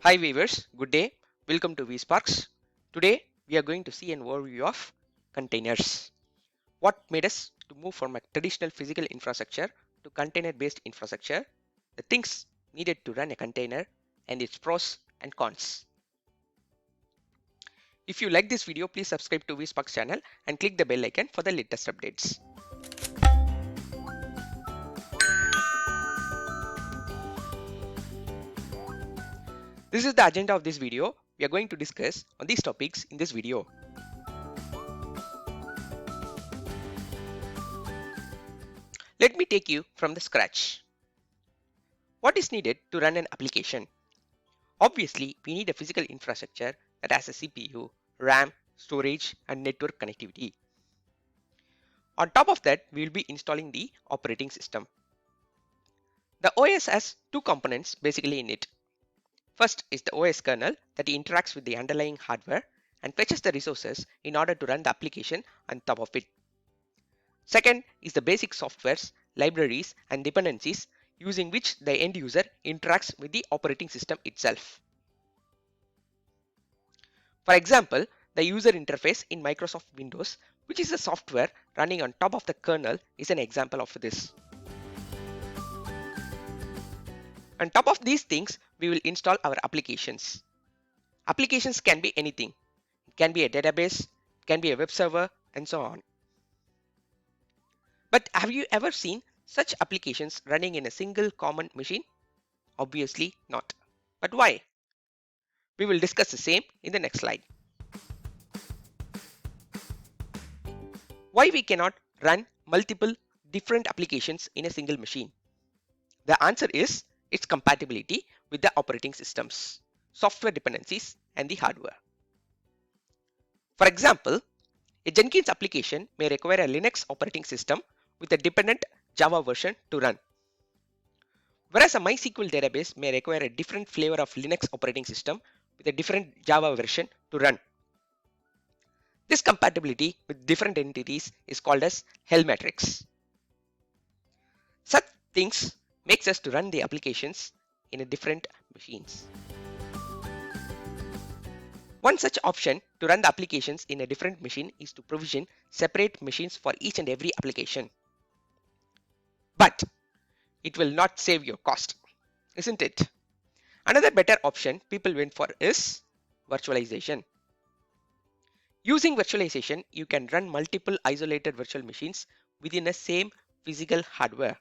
Hi viewers, good day. Welcome to vSparks. Today we are going to see an overview of containers. What made us to move from a traditional physical infrastructure to container-based infrastructure, the things needed to run a container, and its pros and cons. If you like this video, please subscribe to vSparks channel and click the bell icon for the latest updates. This is the agenda of this video. We are going to discuss on these topics in this video. Let me take you from the scratch. What is needed to run an application? Obviously, we need a physical infrastructure that has a CPU, RAM, storage, and network connectivity. On top of that, we will be installing the operating system. The OS has two components basically in it. First is the OS kernel that interacts with the underlying hardware and fetches the resources in order to run the application on top of it. Second is the basic softwares, libraries, and dependencies using which the end user interacts with the operating system itself. For example, the user interface in Microsoft Windows, which is a software running on top of the kernel, is an example of this. On top of these things, we will install our applications. Applications can be anything. It can be a database, it can be a web server, and so on. But have you ever seen such applications running in a single common machine? Obviously not. But why? We will discuss the same in the next slide. Why we cannot run multiple different applications in a single machine? The answer is its compatibility with the operating systems, software dependencies, and the hardware. For example, a Jenkins application may require a Linux operating system with a dependent Java version to run, whereas a MySQL database may require a different flavor of Linux operating system with a different Java version to run. This compatibility with different entities is called as Helm matrix. Such things makes us to run the applications in a different machines. One such option to run the applications in a different machine is to provision separate machines for each and every application. But it will not save your cost, isn't it? Another better option people went for is virtualization. Using virtualization, you can run multiple isolated virtual machines within a same physical hardware.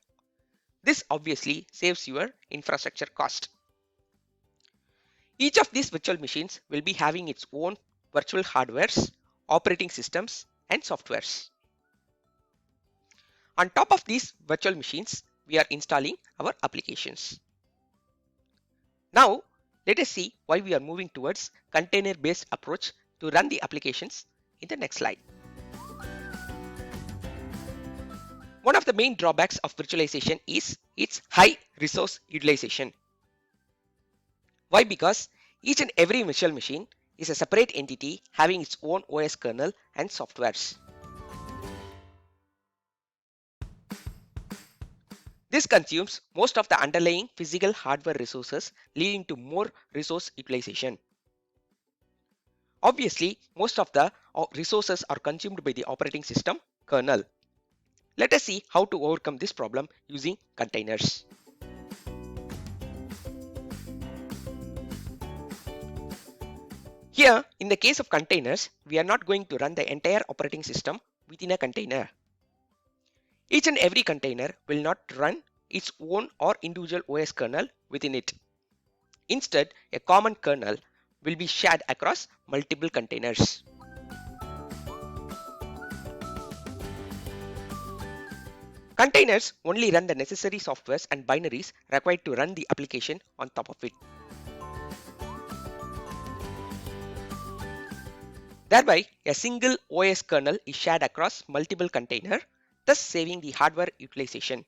This obviously saves your infrastructure cost. Each of these virtual machines will be having its own virtual hardwares, operating systems, and softwares. On top of these virtual machines, we are installing our applications. Now, let us see why we are moving towards container-based approach to run the applications in the next slide. One of the main drawbacks of virtualization is its high resource utilization. Why? Because each and every virtual machine is a separate entity having its own OS kernel and softwares. This consumes most of the underlying physical hardware resources, leading to more resource utilization. Obviously, most of the resources are consumed by the operating system kernel. Let us see how to overcome this problem using containers. Here, in the case of containers, we are not going to run the entire operating system within a container. Each and every container will not run its own or individual OS kernel within it. Instead, a common kernel will be shared across multiple containers. Containers only run the necessary softwares and binaries required to run the application on top of it. Thereby, a single OS kernel is shared across multiple containers, thus saving the hardware utilization.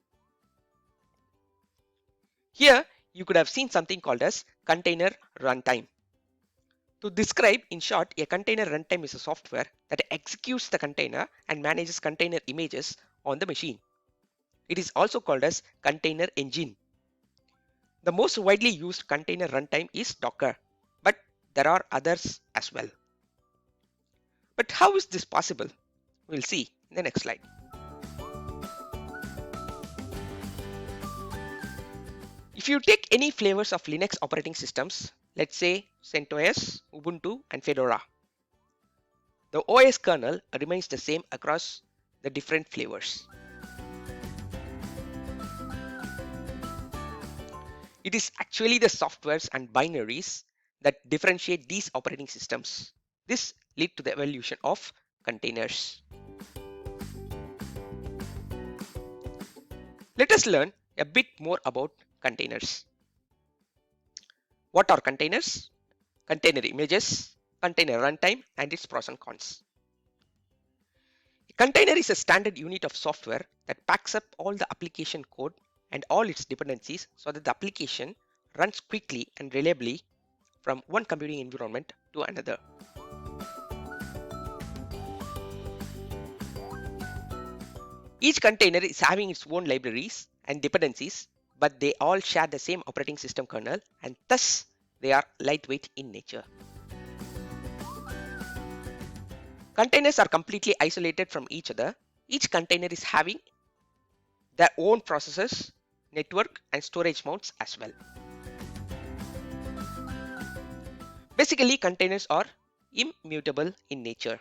Here, you could have seen something called as container runtime. To describe in short, a container runtime is a software that executes the container and manages container images on the machine. It is also called as container engine. The most widely used container runtime is Docker. there are others as well. But how is this possible? We'll see in the next slide. If you take any flavors of Linux operating systems, let's say CentOS, Ubuntu, and Fedora, the OS kernel remains the same across the different flavors. It is actually the softwares and binaries that differentiate these operating systems. This led to the evolution of containers. Let us learn a bit more about containers. What are containers? Container images, container runtime, and its pros and cons. A container is a standard unit of software that packs up all the application code and all its dependencies so that the application runs quickly and reliably from one computing environment to another. Each container is having its own libraries and dependencies, but they all share the same operating system kernel and thus they are lightweight in nature. Containers are completely isolated from each other. Each container is having their own processors, network, and storage mounts as well. Basically, containers are immutable in nature.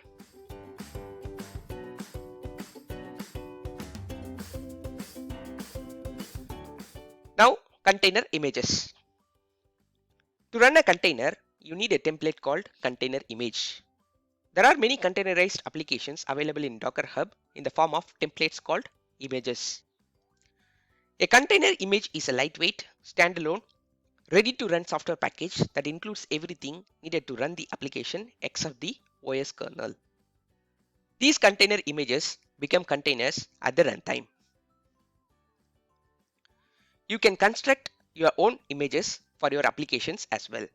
Now, container images. To run a container, you need a template called container image. There are many containerized applications available in Docker Hub in the form of templates called images. A container image is a lightweight, standalone, ready-to-run software package that includes everything needed to run the application except the OS kernel. These container images become containers at the runtime. You can construct your own images for your applications as well.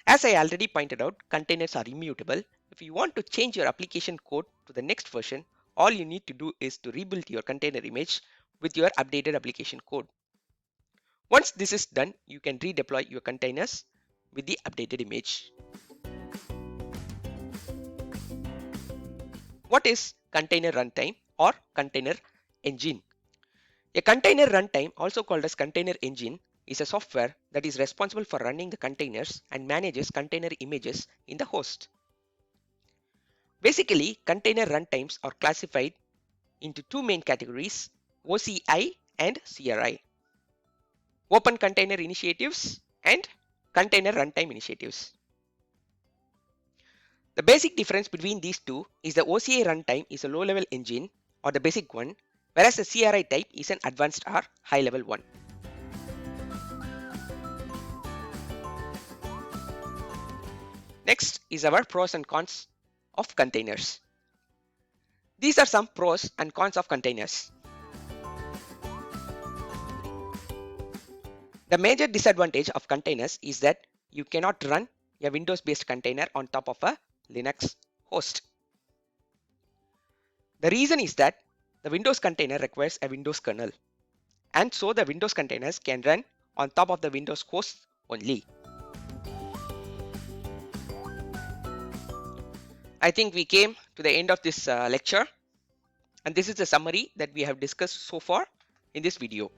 As I already pointed out, containers are immutable. If you want to change your application code to the next version, all you need to do is to rebuild your container image with your updated application code. Once this is done, you can redeploy your containers with the updated image. What is container runtime or container engine? A container runtime, also called as container engine, is a software that is responsible for running the containers and manages container images in the host. Basically, container runtimes are classified into two main categories, OCI and CRI. Open Container Initiatives and Container Runtime Initiatives. The basic difference between these two is the OCI runtime is a low-level engine or the basic one, whereas the CRI type is an advanced or high-level one. Next is our pros and cons of containers. These are some pros and cons of containers. The major disadvantage of containers is that you cannot run a Windows-based container on top of a Linux host. The reason is that the Windows container requires a Windows kernel, and so the Windows containers can run on top of the Windows host only. I think we came to the end of this lecture, and this is the summary that we have discussed so far in this video.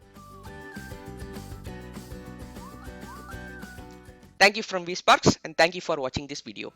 Thank you from vSparks, and thank you for watching this video.